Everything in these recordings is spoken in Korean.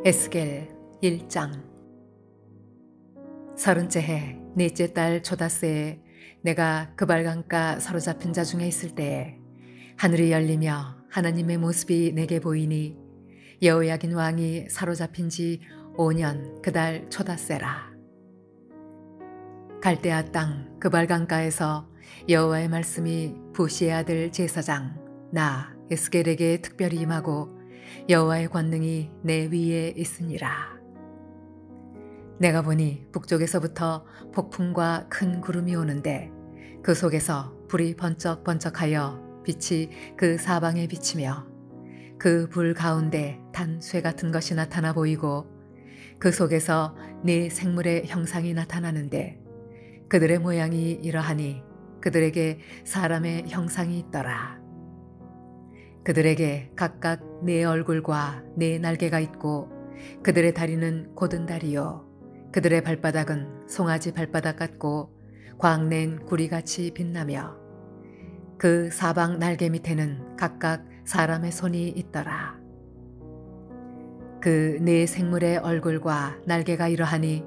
에스겔 1장. 서른째 해 넷째 달 초닷새에 내가 그발강가 사로잡힌 자 중에 있을 때에 하늘이 열리며 하나님의 모습이 내게 보이니 여호야긴 왕이 사로잡힌 지 5년 그달 초닷새라. 갈대아 땅 그발강가에서 여호와의 말씀이 부시의 아들 제사장 나 에스겔에게 특별히 임하고 여호와의 권능이 내 위에 있으니라. 내가 보니 북쪽에서부터 폭풍과 큰 구름이 오는데 그 속에서 불이 번쩍번쩍하여 빛이 그 사방에 비치며 그 불 가운데 단쇠 같은 것이 나타나 보이고 그 속에서 네 생물의 형상이 나타나는데 그들의 모양이 이러하니 그들에게 사람의 형상이 있더라. 그들에게 각각 네 얼굴과 네 날개가 있고 그들의 다리는 곧은 다리요 그들의 발바닥은 송아지 발바닥 같고 광낸 구리같이 빛나며 그 사방 날개 밑에는 각각 사람의 손이 있더라. 그 네 생물의 얼굴과 날개가 이러하니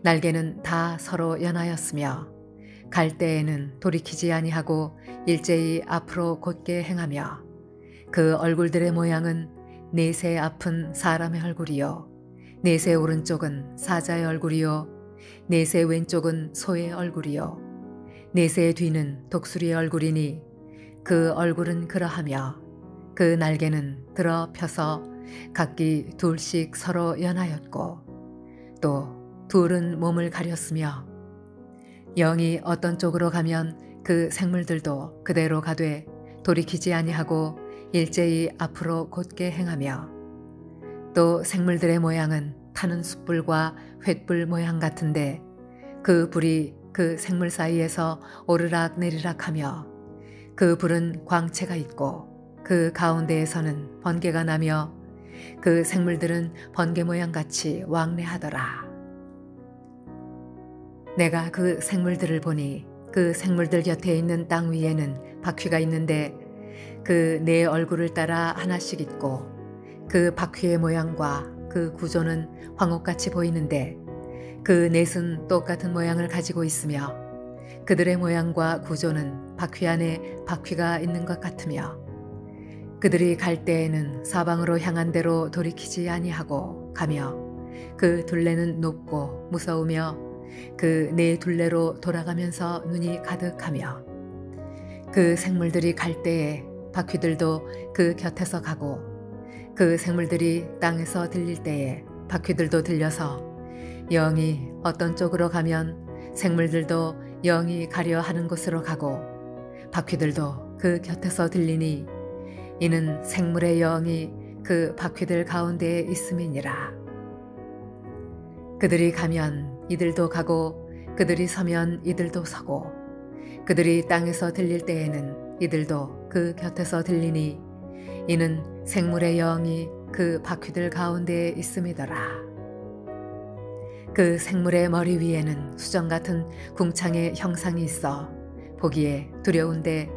날개는 다 서로 연하였으며 갈 때에는 돌이키지 아니하고 일제히 앞으로 곧게 행하며 그 얼굴들의 모양은 넷의 앞은 사람의 얼굴이요 넷의 오른쪽은 사자의 얼굴이요 넷의 왼쪽은 소의 얼굴이요 넷의 뒤는 독수리의 얼굴이니 그 얼굴은 그러하며 그 날개는 들어 펴서 각기 둘씩 서로 연하였고 또 둘은 몸을 가렸으며 영이 어떤 쪽으로 가면 그 생물들도 그대로 가되 돌이키지 아니하고 일제히 앞으로 곧게 행하며 또 생물들의 모양은 타는 숯불과 횃불 모양 같은데 그 불이 그 생물 사이에서 오르락 내리락 하며 그 불은 광채가 있고 그 가운데에서는 번개가 나며 그 생물들은 번개 모양 같이 왕래하더라. 내가 그 생물들을 보니 그 생물들 곁에 있는 땅 위에는 바퀴가 있는데 그 네 얼굴을 따라 하나씩 있고 그 바퀴의 모양과 그 구조는 황옥같이 보이는데 그 넷은 똑같은 모양을 가지고 있으며 그들의 모양과 구조는 바퀴 안에 바퀴가 있는 것 같으며 그들이 갈 때에는 사방으로 향한 대로 돌이키지 아니하고 가며 그 둘레는 높고 무서우며 그 네 둘레로 돌아가면서 눈이 가득하며 그 생물들이 갈 때에 바퀴들도 그 곁에서 가고 그 생물들이 땅에서 들릴 때에 바퀴들도 들려서 영이 어떤 쪽으로 가면 생물들도 영이 가려 하는 곳으로 가고 바퀴들도 그 곁에서 들리니 이는 생물의 영이 그 바퀴들 가운데에 있음이니라. 그들이 가면 이들도 가고 그들이 서면 이들도 서고 그들이 땅에서 들릴 때에는 이들도 그 곁에서 들리니 이는 생물의 영이 그 바퀴들 가운데에 있음이더라. 그 생물의 머리 위에는 수정 같은 궁창의 형상이 있어 보기에 두려운데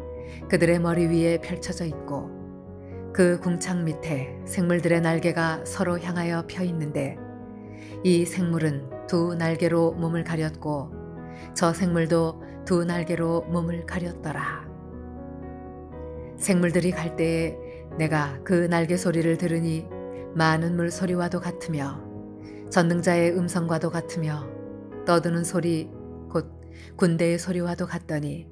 그들의 머리 위에 펼쳐져 있고 그 궁창 밑에 생물들의 날개가 서로 향하여 펴 있는데 이 생물은 두 날개로 몸을 가렸고 저 생물도 두 날개로 몸을 가렸더라. 생물들이 갈 때에 내가 그 날개 소리를 들으니 많은 물 소리와도 같으며 전능자의 음성과도 같으며 떠드는 소리 곧 군대의 소리와도 같더니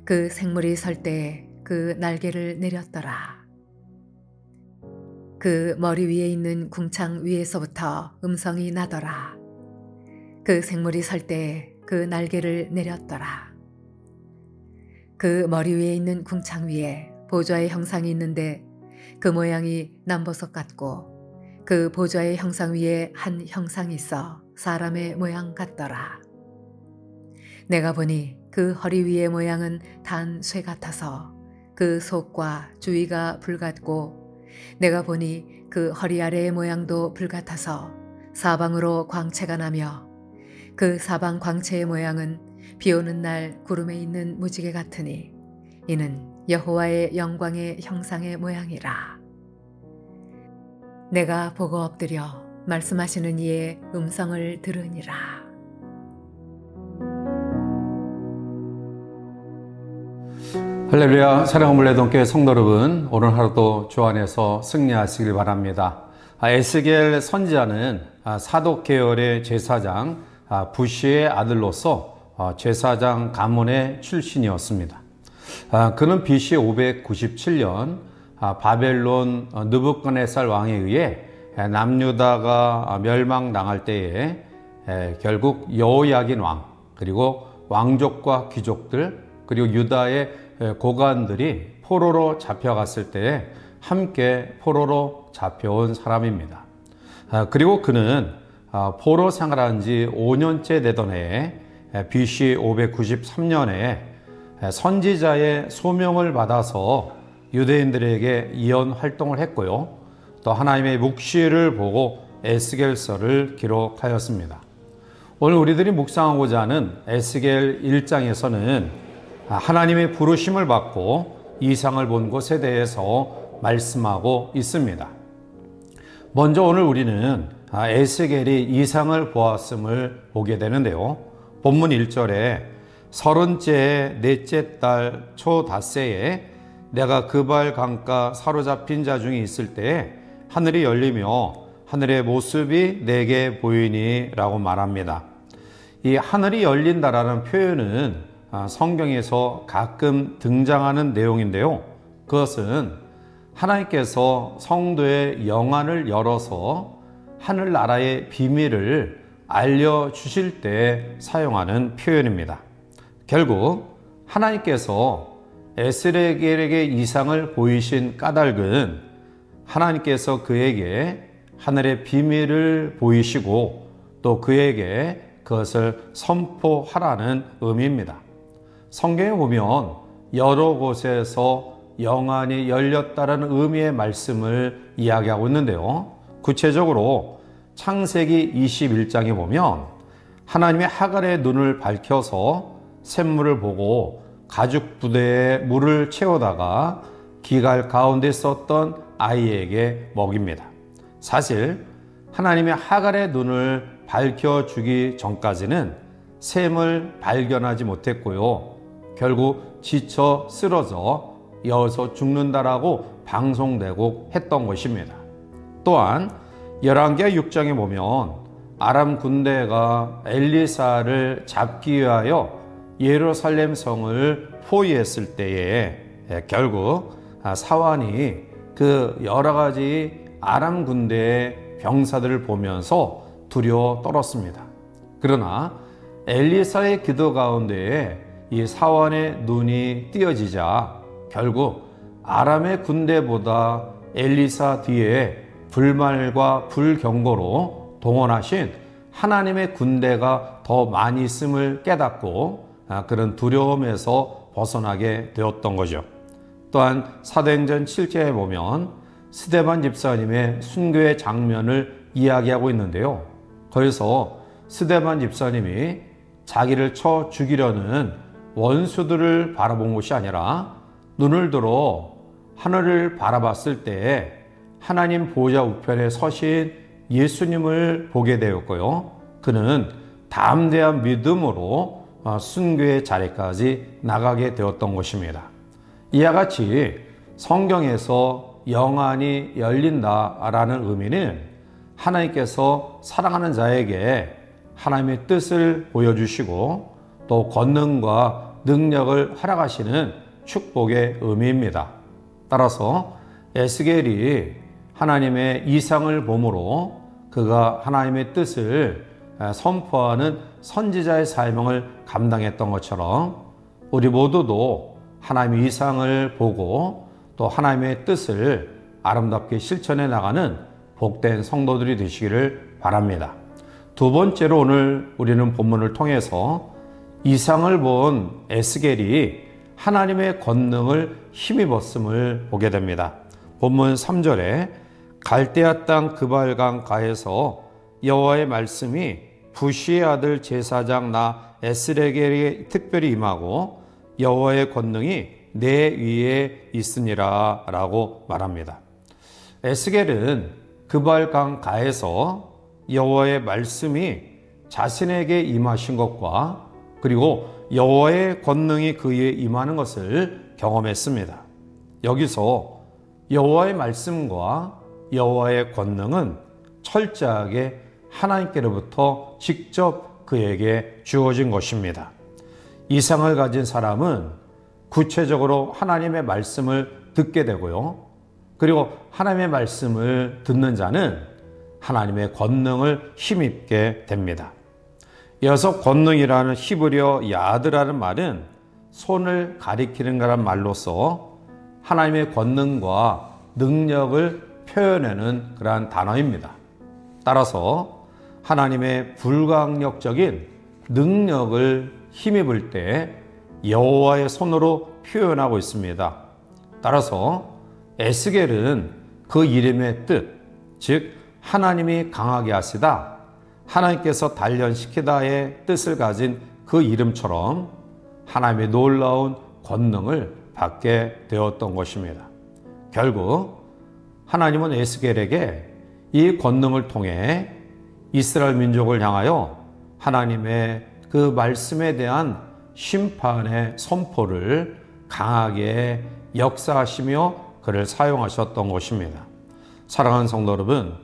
그 생물이 설 때에 그 날개를 내렸더라. 그 머리 위에 있는 궁창 위에서부터 음성이 나더라. 그 생물이 설 때에 그 날개를 내렸더라. 그 머리 위에 있는 궁창 위에 보좌의 형상이 있는데 그 모양이 남보석 같고 그 보좌의 형상 위에 한 형상이 있어 사람의 모양 같더라. 내가 보니 그 허리 위의 모양은 단쇠 같아서 그 속과 주위가 불 같고 내가 보니 그 허리 아래의 모양도 불 같아서 사방으로 광채가 나며 그 사방 광채의 모양은 비 오는 날 구름에 있는 무지개 같으니 이는 여호와의 영광의 형상의 모양이라. 내가 보고 엎드려 말씀하시는 이의 음성을 들으니라. 할렐루야. 사랑하는 물레동교회 성도 여러분, 오늘 하루도 주 안에서 승리하시길 바랍니다. 에스겔 선지자는 사독 계열의 제사장 부시의 아들로서 제사장 가문의 출신이었습니다. 그는 BC 597년 바벨론 느부갓네살 왕에 의해 남유다가 멸망당할 때에 결국 여호야긴 왕, 그리고 왕족과 귀족들, 그리고 유다의 고관들이 포로로 잡혀갔을 때에 함께 포로로 잡혀온 사람입니다. 그리고 그는 포로 생활한 지 5년째 되던 해에 BC 593년에 선지자의 소명을 받아서 유대인들에게 예언 활동을 했고요. 또 하나님의 묵시를 보고 에스겔서를 기록하였습니다. 오늘 우리들이 묵상하고자 하는 에스겔 1장에서는 하나님의 부르심을 받고 이상을 본 것에 대해서 말씀하고 있습니다. 먼저 오늘 우리는 에스겔이 이상을 보았음을 보게 되는데요. 본문 1절에 30째 넷째 달 초닷새에 내가 그발 강가 사로잡힌 자 중에 있을 때에 하늘이 열리며 하늘의 모습이 내게 보이니 라고 말합니다. 이 하늘이 열린다라는 표현은 성경에서 가끔 등장하는 내용인데요. 그것은 하나님께서 성도의 영안을 열어서 하늘나라의 비밀을 알려주실 때 사용하는 표현입니다. 결국 하나님께서 에스겔에게 이상을 보이신 까닭은 하나님께서 그에게 하늘의 비밀을 보이시고 또 그에게 그것을 선포하라는 의미입니다. 성경에 보면 여러 곳에서 영안이 열렸다는 의미의 말씀을 이야기하고 있는데요. 구체적으로 창세기 21장에 보면 하나님의 하갈의 눈을 밝혀서 샘물을 보고 가죽 부대에 물을 채우다가 기갈 가운데 있었던 아이에게 먹입니다. 사실 하나님의 하갈의 눈을 밝혀주기 전까지는 샘을 발견하지 못했고요. 결국 지쳐 쓰러져 여기서 죽는다라고 방송되고 했던 것입니다. 또한 열왕기하 6장에 보면 아람 군대가 엘리사를 잡기 위하여 예루살렘 성을 포위했을 때에 결국 사환이 그 여러 가지 아람 군대의 병사들을 보면서 두려워 떨었습니다. 그러나 엘리사의 기도 가운데에 이 사환의 눈이 띄어지자 결국 아람의 군대보다 엘리사 뒤에 불말과 불경고로 동원하신 하나님의 군대가 더 많이 있음을 깨닫고 그런 두려움에서 벗어나게 되었던 거죠. 또한 사도행전 7장에 보면 스데반 집사님의 순교의 장면을 이야기하고 있는데요. 거기서 스데반 집사님이 자기를 쳐 죽이려는 원수들을 바라본 것이 아니라 눈을 들어 하늘을 바라봤을 때 하나님 보좌 우편에 서신 예수님을 보게 되었고요. 그는 담대한 믿음으로 순교의 자리까지 나가게 되었던 것입니다. 이와 같이 성경에서 영안이 열린다라는 의미는 하나님께서 사랑하는 자에게 하나님의 뜻을 보여주시고 또 권능과 능력을 허락하시는 축복의 의미입니다. 따라서 에스겔이 하나님의 이상을 보므로 그가 하나님의 뜻을 선포하는 선지자의 사명을 감당했던 것처럼 우리 모두도 하나님의 이상을 보고 또 하나님의 뜻을 아름답게 실천해 나가는 복된 성도들이 되시기를 바랍니다. 두 번째로 오늘 우리는 본문을 통해서 이상을 본 에스겔이 하나님의 권능을 힘입었음을 보게 됩니다. 본문 3절에 갈대아 땅 그발강 가에서 여호와의 말씀이 부시의 아들 제사장 나 에스겔에게 특별히 임하고 여호와의 권능이 내 위에 있으니라 라고 말합니다. 에스겔은 그발강 가에서 여호와의 말씀이 자신에게 임하신 것과 그리고 여호와의 권능이 그에 임하는 것을 경험했습니다. 여기서 여호와의 말씀과 여호와의 권능은 철저하게 하나님께로부터 직접 그에게 주어진 것입니다. 이상을 가진 사람은 구체적으로 하나님의 말씀을 듣게 되고요. 그리고 하나님의 말씀을 듣는 자는 하나님의 권능을 힘입게 됩니다. 이어서 권능이라는 히브리어 야드라는 말은 손을 가리키는 거란 말로서 하나님의 권능과 능력을 표현하는 그러한 단어입니다. 따라서 하나님의 불가항력적인 능력을 힘입을 때 여호와의 손으로 표현하고 있습니다. 따라서 에스겔은 그 이름의 뜻, 즉 하나님이 강하게 하시다, 하나님께서 단련시키다의 뜻을 가진 그 이름처럼 하나님의 놀라운 권능을 받게 되었던 것입니다. 결국 하나님은 에스겔에게 이 권능을 통해 이스라엘 민족을 향하여 하나님의 그 말씀에 대한 심판의 선포를 강하게 역사하시며 그를 사용하셨던 것입니다. 사랑하는 성도 여러분,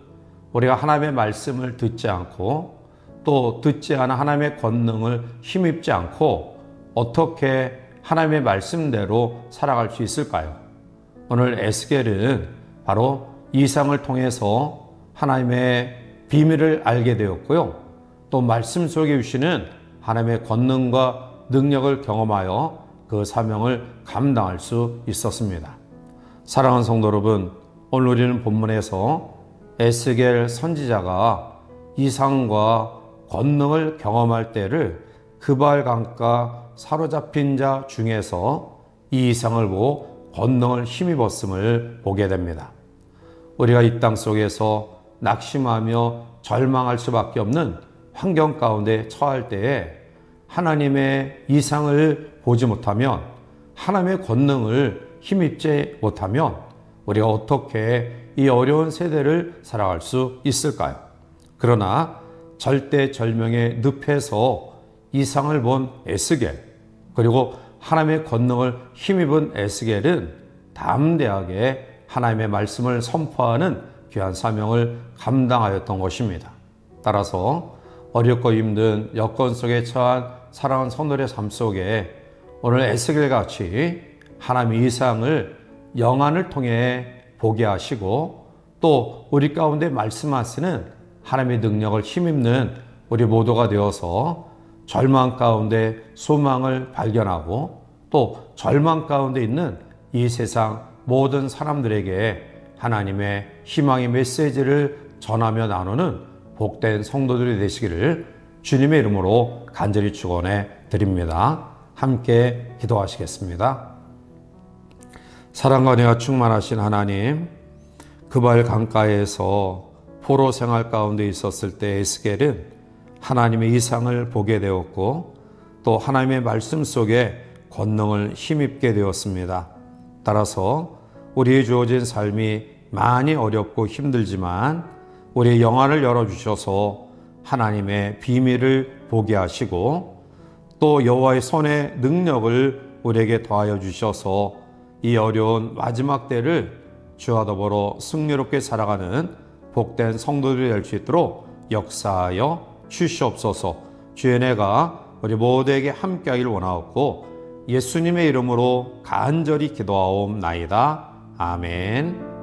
우리가 하나님의 말씀을 듣지 않고 또 듣지 않은 하나님의 권능을 힘입지 않고 어떻게 하나님의 말씀대로 살아갈 수 있을까요? 오늘 에스겔은 바로 이상을 통해서 하나님의 비밀을 알게 되었고요. 또 말씀 속에 주시는 하나님의 권능과 능력을 경험하여 그 사명을 감당할 수 있었습니다. 사랑하는 성도 여러분, 오늘 우리는 본문에서 에스겔 선지자가 이상과 권능을 경험할 때를 그발 강가 사로잡힌 자 중에서 이 이상을 보고 권능을 힘입었음을 보게 됩니다. 우리가 이 땅 속에서 낙심하며 절망할 수밖에 없는 환경 가운데 처할 때에 하나님의 이상을 보지 못하면, 하나님의 권능을 힘입지 못하면 우리가 어떻게 이 어려운 세대를 살아갈 수 있을까요? 그러나 절대절명의 늪에서 이상을 본 에스겔, 그리고 하나님의 권능을 힘입은 에스겔은 담대하게 하나님의 말씀을 선포하는 귀한 사명을 감당하였던 것입니다. 따라서 어렵고 힘든 여건 속에 처한 사랑하는 성도의 삶 속에 오늘 에스겔 같이 하나님의 이상을 영안을 통해 보게 하시고 또 우리 가운데 말씀하시는 하나님의 능력을 힘입는 우리 모두가 되어서 절망 가운데 소망을 발견하고 또 절망 가운데 있는 이 세상 모든 사람들에게 하나님의 희망의 메시지를 전하며 나누는 복된 성도들이 되시기를 주님의 이름으로 간절히 축원해 드립니다. 함께 기도하시겠습니다. 사랑과 은혜가 충만하신 하나님, 그발 강가에서 포로 생활 가운데 있었을 때 에스겔은 하나님의 이상을 보게 되었고 또 하나님의 말씀 속에 권능을 힘입게 되었습니다. 따라서 우리의 주어진 삶이 많이 어렵고 힘들지만 우리의 영안을 열어주셔서 하나님의 비밀을 보게 하시고 또 여호와의 손의 능력을 우리에게 더하여 주셔서 이 어려운 마지막 때를 주와 더불어 승리롭게 살아가는 복된 성도들이 될 수 있도록 역사하여 주시옵소서. 주의 은혜가 우리 모두에게 함께하기를 원하옵고 예수님의 이름으로 간절히 기도하옵나이다. 아멘.